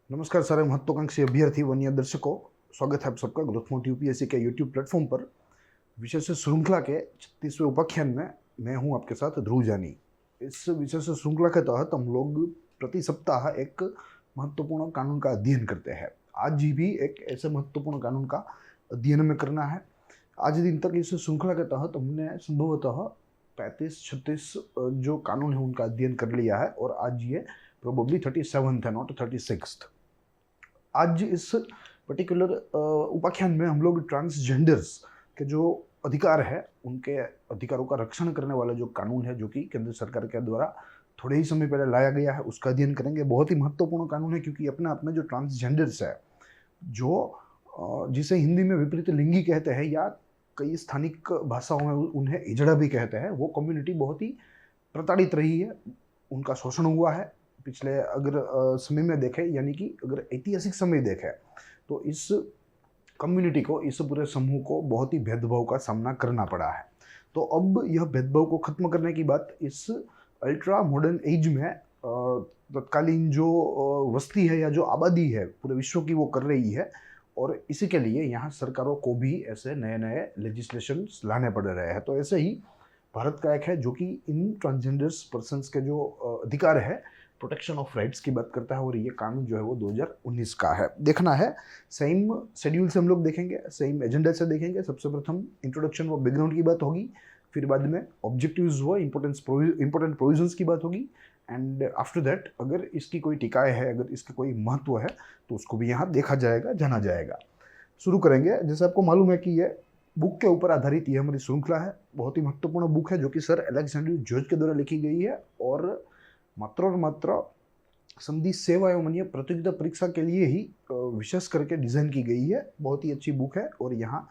नमस्कार सारे महत्वाकांक्षी अभ्यर्थी वन्य दर्शकों, स्वागत है आप सबका ग्रोथ मोड यूपीएससी के यूट्यूब प्लेटफॉर्म पर। विशेष श्रृंखला के 36वें उपाख्यान में मैं हूं आपके साथ ध्रुव जानी। इस विशेष श्रृंखला के तहत हम लोग प्रति सप्ताह एक महत्वपूर्ण कानून का अध्ययन करते हैं। आज भी एक ऐसे महत्वपूर्ण कानून का अध्ययन में करना है। आज दिन तक इस श्रृंखला के तहत हमने संभवतः 35-36 जो कानून है उनका अध्ययन कर लिया है और आज ये प्रोबेबली 37th है, नॉट 36th। आज इस पर्टिकुलर उपाख्यान में हम लोग ट्रांसजेंडर्स के जो अधिकार है उनके अधिकारों का रक्षण करने वाला जो कानून है जो कि केंद्र सरकार के द्वारा थोड़े ही समय पहले लाया गया है उसका अध्ययन करेंगे। बहुत ही महत्वपूर्ण कानून है क्योंकि अपने आप में जो ट्रांसजेंडर्स है, जो जिसे हिंदी में विपरीत लिंगी कहते हैं या कई स्थानिक भाषाओं में उन्हें इजड़ा भी कहते हैं, वो कम्युनिटी बहुत ही प्रताड़ित रही है, उनका शोषण हुआ है पिछले अगर समय में देखें, यानी कि अगर ऐतिहासिक समय देखें तो इस कम्युनिटी को, इस पूरे समूह को बहुत ही भेदभाव का सामना करना पड़ा है। तो अब यह भेदभाव को खत्म करने की बात इस अल्ट्रा मॉडर्न एज में तत्कालीन जो वस्ती है या जो आबादी है पूरे विश्व की वो कर रही है और इसी के लिए यहाँ सरकारों को भी ऐसे नए नए लेजिस्लेशंस लाने पड़ रहे हैं। तो ऐसे ही भारत का एक है जो कि इन ट्रांसजेंडर्स पर्सन्स के जो अधिकार है, प्रोटेक्शन ऑफ राइट्स की बात करता है और ये कानून जो है वो 2019 का है। देखना है सेम शेड्यूल से हम लोग देखेंगे, सेम एजेंडा से देखेंगे। सबसे प्रथम इंट्रोडक्शन व बैकग्राउंड की बात होगी, फिर बाद में ऑब्जेक्टिव्स व इंपॉर्टेंट प्रोविजंस की बात होगी एंड आफ्टर दैट अगर इसकी कोई टिकाए है, अगर इसका कोई महत्व है तो उसको भी यहाँ देखा जाएगा, जाना जाएगा। शुरू करेंगे। जैसे आपको मालूम है कि ये बुक के ऊपर आधारित ये हमारी श्रृंखला है। बहुत ही महत्वपूर्ण बुक है जो कि सर अलेक्जेंडर जॉर्ज के द्वारा लिखी गई है और मात्र संधि सेवा एवं अन्य प्रतियोगिता परीक्षा के लिए ही विशेष करके डिज़ाइन की गई है। बहुत ही अच्छी बुक है और यहाँ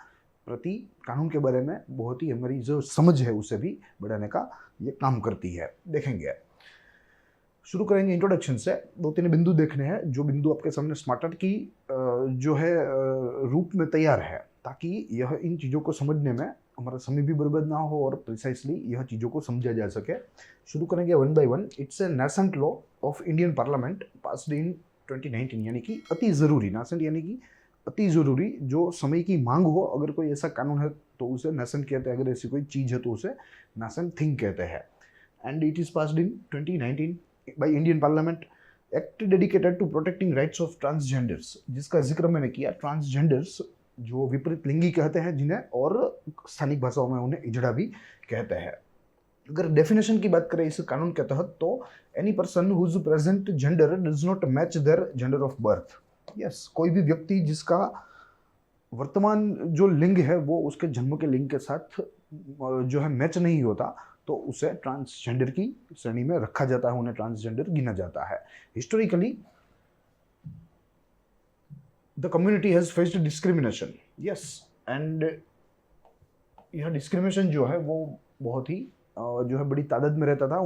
प्रति कानून के बारे में बहुत ही हमारी जो समझ है उसे भी बढ़ाने का ये काम करती है। देखेंगे, शुरू करेंगे इंट्रोडक्शन से। 2-3 बिंदु देखने हैं, जो बिंदु आपके सामने स्मार्टर की जो है रूप में तैयार है, ताकि यह इन चीज़ों को समझने में हमारा समय भी बर्बाद ना हो और प्रिसाइसली यह चीज़ों को समझा जा सके। शुरू करेंगे 1 by 1। It's a nascent law of Indian parliament passed in 2019, यानी कि अति ज़रूरी, नेसेंट यानी कि अति ज़रूरी, जो समय की मांग हो। अगर कोई ऐसा कानून है तो उसे नेसेंट कहते हैं, अगर ऐसी कोई चीज़ है तो उसे नेसेंट थिंग कहते हैं। And it is passed in 2019 by Indian parliament. Act dedicated to protecting rights of transgenders, जिसका जिक्र मैंने किया। ट्रांसजेंडर्स जो विपरीत लिंगी कहते हैं जिन्हें, और स्थानिक भाषाओं में उन्हें इजड़ा भी कहते हैं। अगर डेफिनेशन की बात करें इस कानून के तहत तो any person whose present gender does not match their gender of birth. Yes, कोई भी व्यक्ति जिसका वर्तमान जो लिंग है वो उसके जन्म के लिंग के साथ जो है मैच नहीं होता तो उसे ट्रांसजेंडर की श्रेणी में रखा जाता है, उन्हें ट्रांसजेंडर गिना जाता है। Historically the community has faced discrimination, yes, and यह डिस्क्रिमिनेशन जो है वो बहुत ही जो है बड़ी तादाद में रहता था।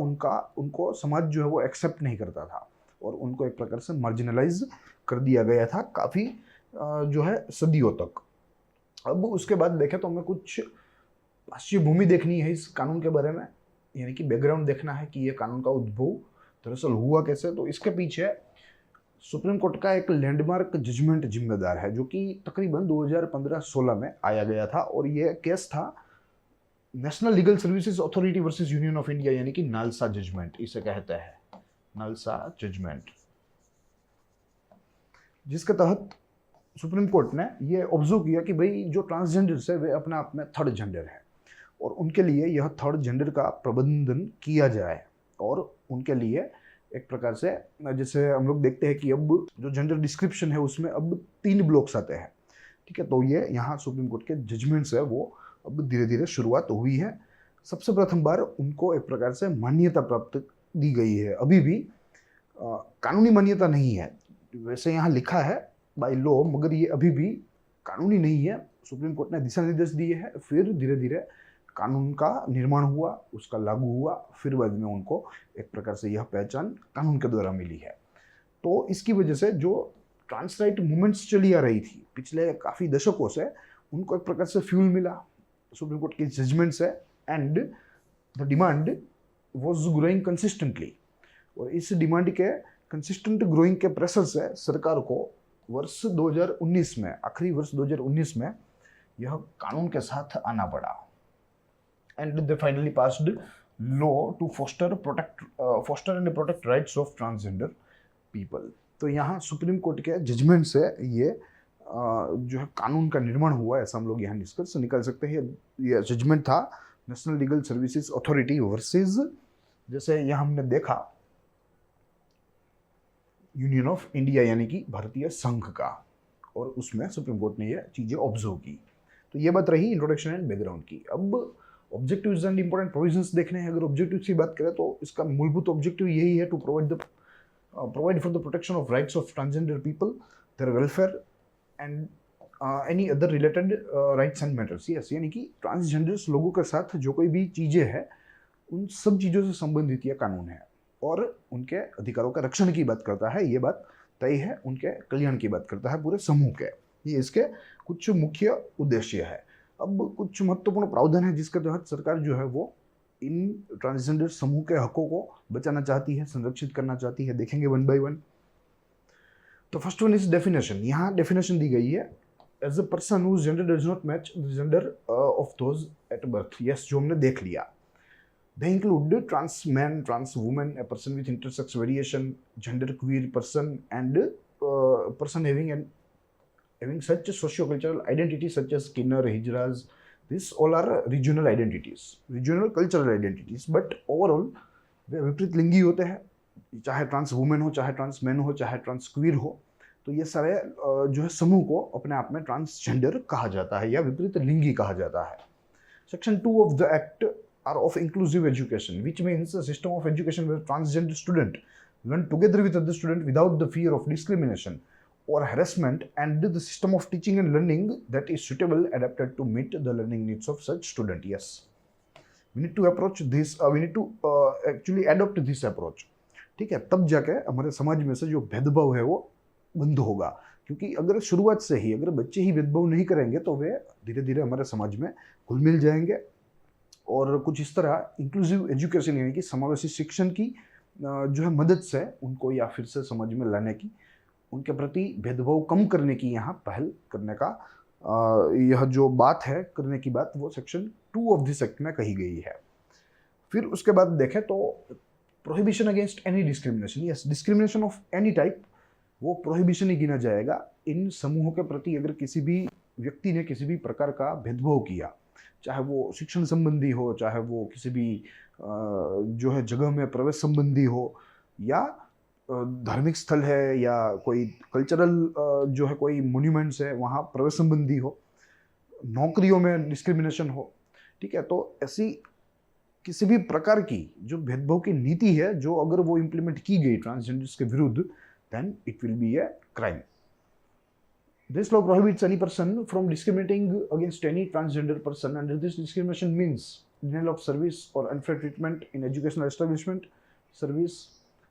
उनको समाज जो है वो एक्सेप्ट नहीं करता था और उनको एक प्रकार से मार्जिनलाइज कर दिया गया था काफ़ी जो है सदियों तक। अब उसके बाद देखें तो हमें कुछ पृष्ठभूमि देखनी है इस कानून के बारे में, यानी कि बैकग्राउंड देखना है कि ये कानून का उद्भव दरअसल हुआ कैसे। तो इसके पीछे सुप्रीम कोर्ट का एक लैंडमार्क जजमेंट जिम्मेदार है जो कि तकरीबन 2015-16 में आया गया था और ये केस था national legal services authority versus union of India, यानी कि नालसा जजमेंट इसे कहते हैं, नालसा जजमेंट, जिसके तहत सुप्रीम कोर्ट ने ये ऑब्जर्व किया कि भाई जो ट्रांसजेंडर्स है वे अपने आप में थर्ड जेंडर है और उनके लिए यह थर्ड जेंडर का प्रबंधन किया जाए और उनके लिए एक प्रकार से, जैसे हम लोग देखते हैं कि अब जो जेंडर डिस्क्रिप्शन है उसमें अब 3 ब्लॉक्स आते हैं, ठीक है। तो ये यहाँ सुप्रीम कोर्ट के जजमेंट्स है वो अब धीरे धीरे शुरुआत हुई है। सबसे प्रथम बार उनको एक प्रकार से मान्यता प्राप्त दी गई है। अभी भी कानूनी मान्यता नहीं है, वैसे यहाँ लिखा है बाय लॉ, मगर ये अभी भी कानूनी नहीं है। सुप्रीम कोर्ट ने दिशा निर्देश दिए हैं, फिर धीरे धीरे कानून का निर्माण हुआ, उसका लागू हुआ, फिर बाद में उनको एक प्रकार से यह पहचान कानून के द्वारा मिली है। तो इसकी वजह से जो ट्रांस राइट मूवमेंट्स चली आ रही थी पिछले काफ़ी दशकों से, उनको एक प्रकार से फ्यूल मिला सुप्रीम कोर्ट के जजमेंट से and the demand was growing consistently. और इस डिमांड के कंसिस्टेंट ग्रोइंग के प्रेशर से सरकार को वर्ष 2019 में, आखिरी वर्ष 2019 में यह कानून के साथ आना पड़ा। And they finally passed law to foster and protect rights of transgender people. तो यहाँ सुप्रीम कोर्ट के जजमेंट से ये जो है कानून का निर्माण हुआ, ऐसा हम लोग यहाँ निष्कर्ष निकाल सकते हैं। ये जजमेंट था national legal services authority versus, जैसे यहाँ हमने देखा, यूनियन ऑफ इंडिया यानी कि भारतीय संघ का, और उसमें सुप्रीम कोर्ट ने ये चीज़ें ऑब्जर्व की। तो ये बात रही इंट्रोडक्शन एंड बैकग्राउंड की। अब ऑब्जेक्टिव्स एंड इंपॉर्टेंट प्रोविजंस देखने हैं। अगर ऑब्जेक्टिव्स की बात करें तो इसका मूलभूत ऑब्जेक्टिव यही है, to provide for the protection of rights of transgender people, their welfare and any other related rights and matters. Yes, यानी कि ट्रांसजेंडर्स लोगों के साथ जो कोई भी चीज़ें हैं उन सब चीज़ों से संबंधित यह कानून है, और उनके अधिकारों का रक्षण की बात करता है। ये बात तय है, उनके कल्याण की बात करता है पूरे समूह के। ये इसके कुछ मुख्य उद्देश्य है। अब कुछ महत्वपूर्ण प्रावधान है जिसके तहत सरकार जो है वो इन ट्रांसजेंडर समूह के हकों को बचाना चाहती है, संरक्षित करना चाहती है। देखेंगे वन बाय वन। तो फर्स्ट वन इज डेफिनेशन। यहाँ डेफिनेशन दी गई है, as a person whose gender does not match the gender of those at birth. Yes, जो हमने देख लिया। They include trans man, trans woman, a person with intersex variation, gender queer person, and person having such socio-cultural identities such as Kinner, Hijras. These all are regional identities, regional cultural identities. But overall, वे विपरीत लिंगी होते हैं, चाहे trans women हो, चाहे trans man हो, चाहे trans queer हो। तो ये सारे जो है समूह को अपने आप में ट्रांसजेंडर कहा जाता है या विपरीत लिंगी कहा जाता है। Section 2 of the Act are of inclusive education, which means a system of education where transgender student learn together with other student without the fear of discrimination or harassment, and the system of teaching and learning that is suitable, adapted to meet the learning needs of such student. Yes, we need to approach this, we need to actually adopt this approach. ठीक है, तब जाके हमारे समाज में से जो भेदभाव है वो बंद होगा। क्योंकि अगर शुरुआत से ही अगर बच्चे ही भेदभाव नहीं करेंगे तो वे धीरे धीरे हमारे समाज में घुल मिल जाएंगे, और कुछ इस तरह इंक्लूसिव एजुकेशन यानी कि समावेशी शिक्षण की जो है मदद से उनको या फिर से समाज में लाने की, उनके प्रति भेदभाव कम करने की यहाँ पहल करने का यह जो बात है, करने की बात, वो सेक्शन 2 ऑफ दिस एक्ट में कही गई है। फिर उसके बाद देखें तो prohibition against any discrimination. Yes, discrimination of any type वो प्रोहिबिशन ही गिना जाएगा। इन समूहों के प्रति अगर किसी भी व्यक्ति ने किसी भी प्रकार का भेदभाव किया, चाहे वो शिक्षण संबंधी हो, चाहे वो किसी भी जो है जगह में प्रवेश संबंधी हो, या धार्मिक स्थल है, या कोई कल्चरल जो है कोई मोन्यूमेंट्स है वहाँ प्रवेश संबंधी हो, नौकरियों में डिस्क्रिमिनेशन हो, ठीक है, तो ऐसी किसी भी प्रकार की जो भेदभाव की नीति है जो अगर वो इम्प्लीमेंट की गई ट्रांसजेंडर्स के विरुद्ध, then it will be a crime. This law prohibits any person from discriminating against any transgender person, and this discrimination means denial of service or unfair treatment in educational establishment, service,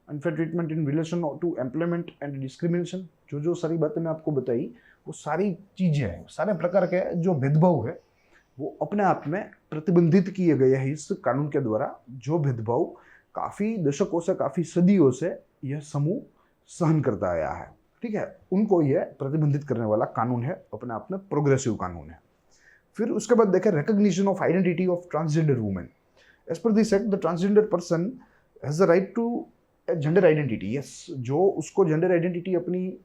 unfair treatment in relation to employment and discrimination। जो सारी बातें मैं आपको बताई वो सारी चीज़ें हैं, सारे प्रकार के जो भेदभाव है वो अपने आप में प्रतिबंधित किए गए हैं इस कानून के द्वारा। जो भेदभाव काफ़ी दशकों से, काफ़ी सदियों से यह समूह सहन करता आया है, ठीक है, उनको यह प्रतिबंधित करने वाला कानून है, अपने आप में प्रोग्रेसिव कानून है। फिर उसके बाद देखें recognition of identity of transgender women. As per this act the transgender person has the right to a gender identity. Yes, जो उसको जेंडर आइडेंटिटी अपनी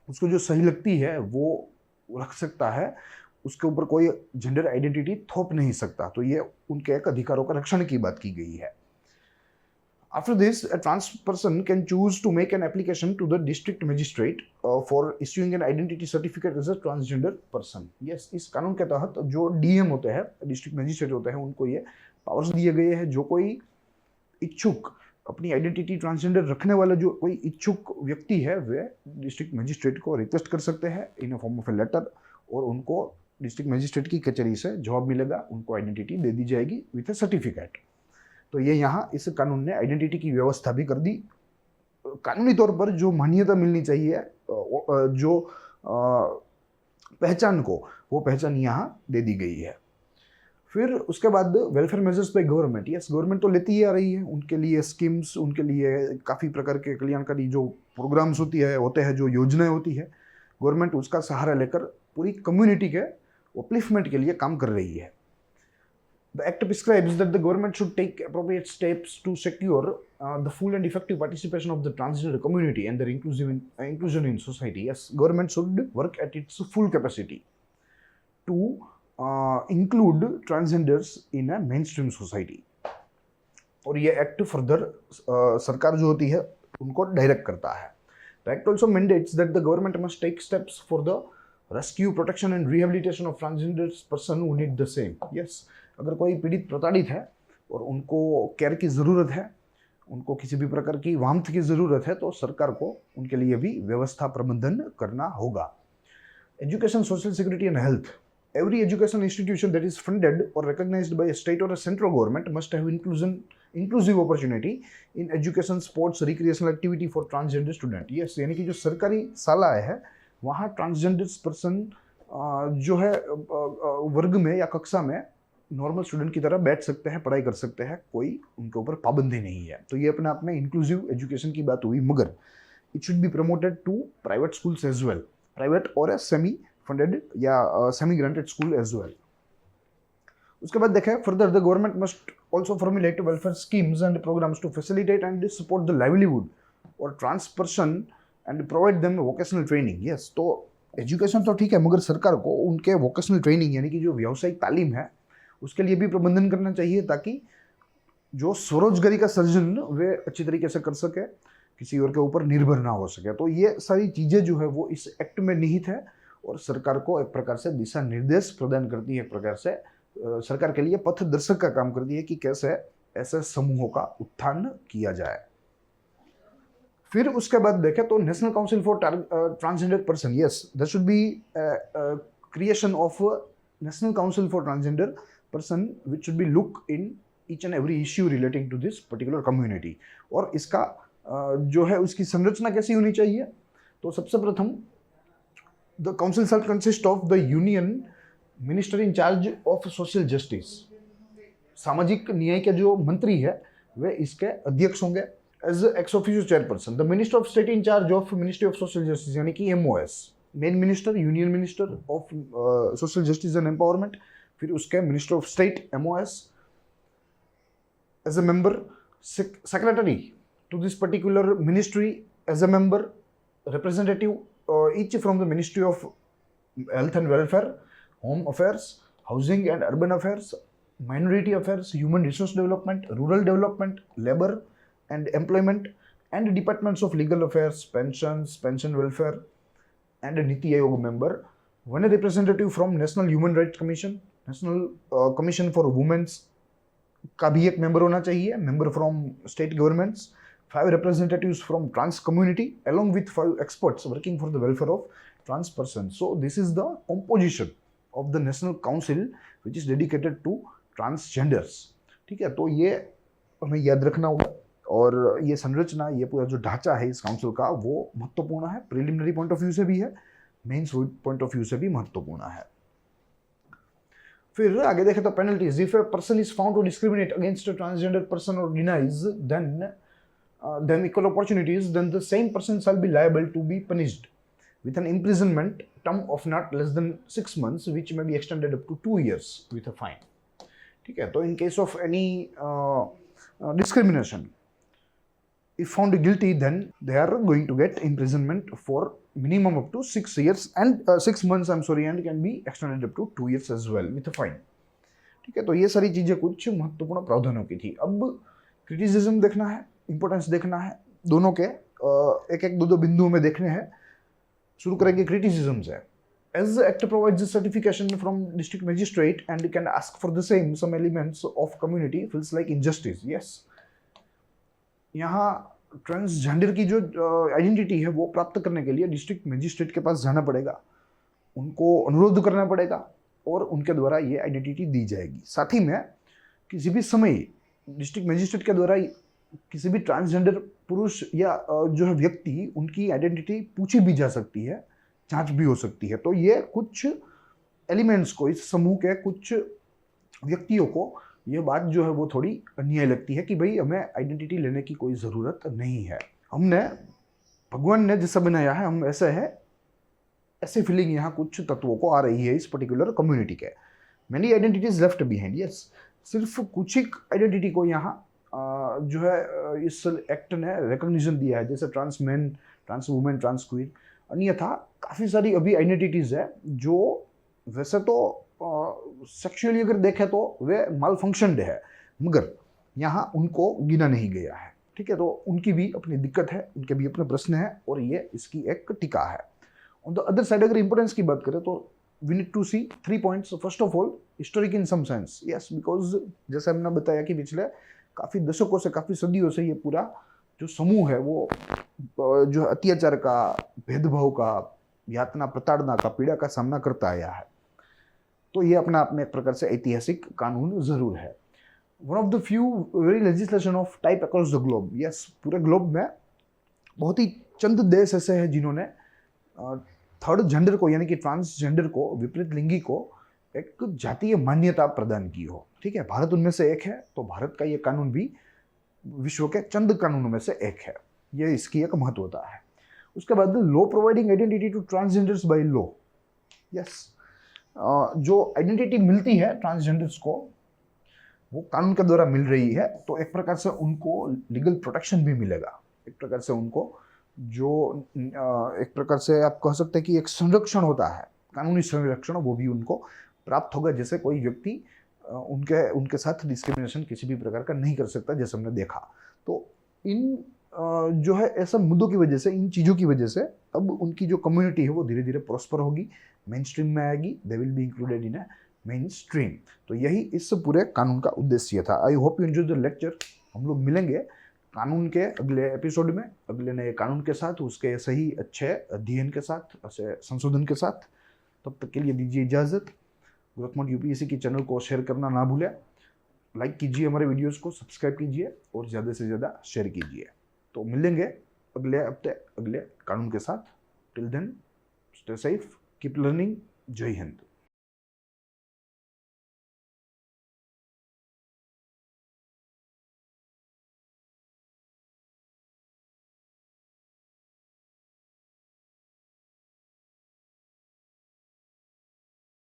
उसको जो सही लगती है वो रख सकता है, उसके ऊपर कोई जेंडर आइडेंटिटी थोप नहीं सकता। तो ये उनके एक अधिकारों का रक्षण की बात की गई है। After this, a trans person can choose to make an application to the district magistrate for issuing an identity certificate as a transgender person. Yes, इस कानून के तहत जो डीएम होते हैं, डिस्ट्रिक्ट मजिस्ट्रेट होते हैं, उनको ये पावर्स दिए गए हैं। जो कोई इच्छुक अपनी आइडेंटिटी ट्रांसजेंडर रखने वाला जो कोई इच्छुक व्यक्ति है वे डिस्ट्रिक्ट मजिस्ट्रेट को रिक्वेस्ट कर सकते हैं in a form of a letter, और उनको डिस्ट्रिक्ट मजिस्ट्रेट की कचहरी से जवाब मिलेगा, उनको आइडेंटिटी दे दी जाएगी विथ ए सर्टिफिकेट। तो ये यहाँ इस कानून ने आइडेंटिटी की व्यवस्था भी कर दी। कानूनी तौर पर जो मान्यता मिलनी चाहिए, जो पहचान को, वो पहचान यहाँ दे दी गई है। फिर उसके बाद welfare measures by government. Yes, government तो लेती ही आ रही है, उनके लिए स्कीम्स, उनके लिए काफ़ी प्रकार के कल्याणकारी जो प्रोग्राम्स होते हैं, जो योजनाएं होती है, गवर्नमेंट उसका सहारा लेकर पूरी कम्युनिटी के अपलिफ्टमेंट के लिए काम कर रही है। The act prescribes that the government should take appropriate steps to secure the full and effective participation of the transgender community and their inclusion in society. Yes, government should work at its full capacity to include transgenders in a mainstream society. और ये act further सरकार जो होती है उनको direct करता है। The act also mandates that the government must take steps for the rescue, protection and rehabilitation of transgender person who need the same. Yes, अगर कोई पीड़ित प्रताड़ित है और उनको केयर की ज़रूरत है, उनको किसी भी प्रकार की वामथ की ज़रूरत है, तो सरकार को उनके लिए भी व्यवस्था प्रबंधन करना होगा। Education, social security and health. Every education institution that is funded or recognized by a state or a central government must have inclusive opportunity in education, sports, recreational activity for transgender student. Yes, यानी कि जो सरकारी शालाएं है वहाँ transgender person जो है वर्ग में या कक्षा में नॉर्मल स्टूडेंट की तरह बैठ सकते हैं, पढ़ाई कर सकते हैं, कोई उनके ऊपर पाबंदी नहीं है। तो ये अपने आप में इंक्लूसिव एजुकेशन की बात हुई, मगर it should be promoted to private schools as well, private और ए सेमी फंडेड या semi granted school as well. उसके बाद देखें further, the government must also formulate welfare schemes and programmes to facilitate and support the livelihood और trans person and provide them vocational training. Yes, तो education तो ठीक है, मगर सरकार को उनके वोकेशनल ट्रेनिंग यानी कि जो व्यावसायिक तालीम है उसके लिए भी प्रबंधन करना चाहिए, ताकि जो स्वरोजगारी का सर्जन वे अच्छी तरीके से कर सके, किसी और के ऊपर निर्भर ना हो सके। तो ये सारी चीज़ें जो है वो इस एक्ट में निहित है और सरकार को एक प्रकार से दिशा निर्देश प्रदान करती है, एक प्रकार से सरकार के लिए पथ दर्शक का काम करती है कि कैसे ऐसे समूहों का उत्थान किया जाए। फिर उसके बाद देखें तो national council for transgender person. Yes, there should be creation of national council for transgender person which should be look in each and every issue relating to this particular community। और इसका जो है उसकी संरचना कैसी होनी चाहिए, तो सबसे प्रथम the council shell consist of the union minister in charge of social justice. सामाजिक न्याय के जो मंत्री है वे इसके अध्यक्ष होंगे as ex officio chairperson. The minister of state in charge of ministry of social justice यानी कि MOS, main minister, union minister of social justice and empowerment. फिर उसके minister of state MOS as a member, secretary to this particular ministry as a member, representative each from the ministry of health and welfare, home affairs, housing and urban affairs, minority affairs, human resource development, rural development, labour and employment and departments of legal affairs, pensions, pension welfare and NITI Aayog member. One representative from national human rights commission, national commission for women's का भी एक member होना चाहिए, member from state governments, 5 representatives from trans community along with 5 experts working for the welfare of trans persons. So this is the composition of the national council which is dedicated to transgenders। ठीक है, तो ये हमें याद रखना होगा। और ये संरचना, ये पूरा जो ढांचा है इस काउंसिल का वो महत्वपूर्ण है, प्रिलिमिनरी पॉइंट ऑफ व्यू से भी है, मेन्स पॉइंट ऑफ व्यू से भी महत्वपूर्ण है। फिर आगे देखें तो penalties. If a person is found to discriminate against a transgender person और denies them equal opportunities, then the same person shall be liable to be punished with an imprisonment term of not less than 6 months which may be extended up to 2 years with a fine। ठीक है, तो in case of any discrimination, if found guilty, then they are going to get imprisonment for minimum up to 6 years and 6 months, I'm sorry, and can be extended up to 2 years as well with a fine। ठीक है, तो ये सारी चीज़ें कुछ महत्वपूर्ण प्रावधानों की थी। अब क्रिटिसिज्म देखना है, इंपॉर्टेंस देखना है, दोनों के एक एक दो बिंदुओं में देखने हैं। शुरू करेंगे क्रिटिसिज्म से। As the Act provides a certification from district magistrate and can ask for the same, some elements of community feels like injustice। Yes, यहाँ ट्रांसजेंडर की जो आइडेंटिटी है वो प्राप्त करने के लिए डिस्ट्रिक्ट मजिस्ट्रेट के पास जाना पड़ेगा, उनको अनुरोध करना पड़ेगा और उनके द्वारा ये आइडेंटिटी दी जाएगी। साथ ही में किसी भी समय डिस्ट्रिक्ट मजिस्ट्रेट के द्वारा किसी भी ट्रांसजेंडर पुरुष या जो है व्यक्ति, उनकी आइडेंटिटी पूछी भी जा सकती है, जांच भी हो सकती है। तो ये कुछ एलिमेंट्स को, इस समूह के कुछ व्यक्तियों को ये बात जो है वो थोड़ी अन्याय लगती है कि भाई हमें आइडेंटिटी लेने की कोई ज़रूरत नहीं है, हमने भगवान ने जैसा बनाया है हम ऐसे है, ऐसे फीलिंग यहाँ कुछ तत्वों को आ रही है इस पर्टिकुलर कम्युनिटी के। Many identities left behind, yes, सिर्फ कुछ ही आइडेंटिटी को यहाँ जो है इस एक्ट ने रिकॉग्निशन दिया है, जैसे trans man, trans women, trans queen. अन्यथा काफ़ी सारी अभी आइडेंटिटीज है जो वैसे तो सेक्सुअली अगर देखें तो वे माल फंक्शनड है, मगर यहाँ उनको गिना नहीं गया है। ठीक है, तो उनकी भी अपनी दिक्कत है, उनके भी अपने प्रश्न है और ये इसकी एक टीका है। ऑन द अदर साइड अगर इंपोर्टेंस की बात करें तो we need to see 3 points. First of all historic in some sense, yes, because जैसे हमने बताया कि पिछले काफ़ी दशकों से, काफ़ी सदियों से ये पूरा जो समूह है वो जो अत्याचार का, भेदभाव का, यातना, प्रताड़ना का, पीड़ा का सामना करता आया है। तो ये अपना आप में एक प्रकार से ऐतिहासिक कानून जरूर है। One of the few very legislation of type across the globe, yes, पूरे ग्लोब में बहुत ही चंद देश ऐसे हैं जिन्होंने थर्ड जेंडर को यानी कि ट्रांसजेंडर को, विपरीत लिंगी को एक जातीय मान्यता प्रदान की हो। ठीक है, भारत उनमें से एक है, तो भारत का ये कानून भी विश्व के चंद कानूनों में से एक है, ये इसकी एक महत्वता है। उसके बाद law providing identity to transgenders by law, yes, जो आइडेंटिटी मिलती है ट्रांसजेंडर्स को वो कानून के द्वारा मिल रही है, तो एक प्रकार से उनको लीगल प्रोटेक्शन भी मिलेगा, एक प्रकार से उनको जो एक प्रकार से आप कह सकते हैं कि एक संरक्षण होता है, कानूनी संरक्षण, वो भी उनको प्राप्त होगा, जैसे कोई व्यक्ति उनके साथ डिस्क्रिमिनेशन किसी भी प्रकार का नहीं कर सकता, जैसे हमने देखा। तो इन जो है ऐसा मुद्दों की वजह से, इन चीज़ों की वजह से अब उनकी जो कम्युनिटी है वो धीरे धीरे प्रॉस्पर होगी, मेन स्ट्रीम में आएगी, they will be included in A main stream. तो यही इस पूरे कानून का उद्देश्य था। I hope you enjoy the lecture. हम लोग मिलेंगे कानून के अगले एपिसोड में, अगले नए कानून के साथ, उसके सही अच्छे अध्ययन के साथ, अच्छे संशोधन के साथ। तब तक के लिए दीजिए इजाज़त। ग्रोथ मोड यूपीएससी की चैनल को शेयर करना ना भूलें, लाइक कीजिए हमारे वीडियोस को, सब्सक्राइब कीजिए और ज़्यादा से ज़्यादा शेयर कीजिए। तो मिलेंगे अगले हफ्ते अगले कानून के साथ। Till then stay safe, keep learning. जय हिंद।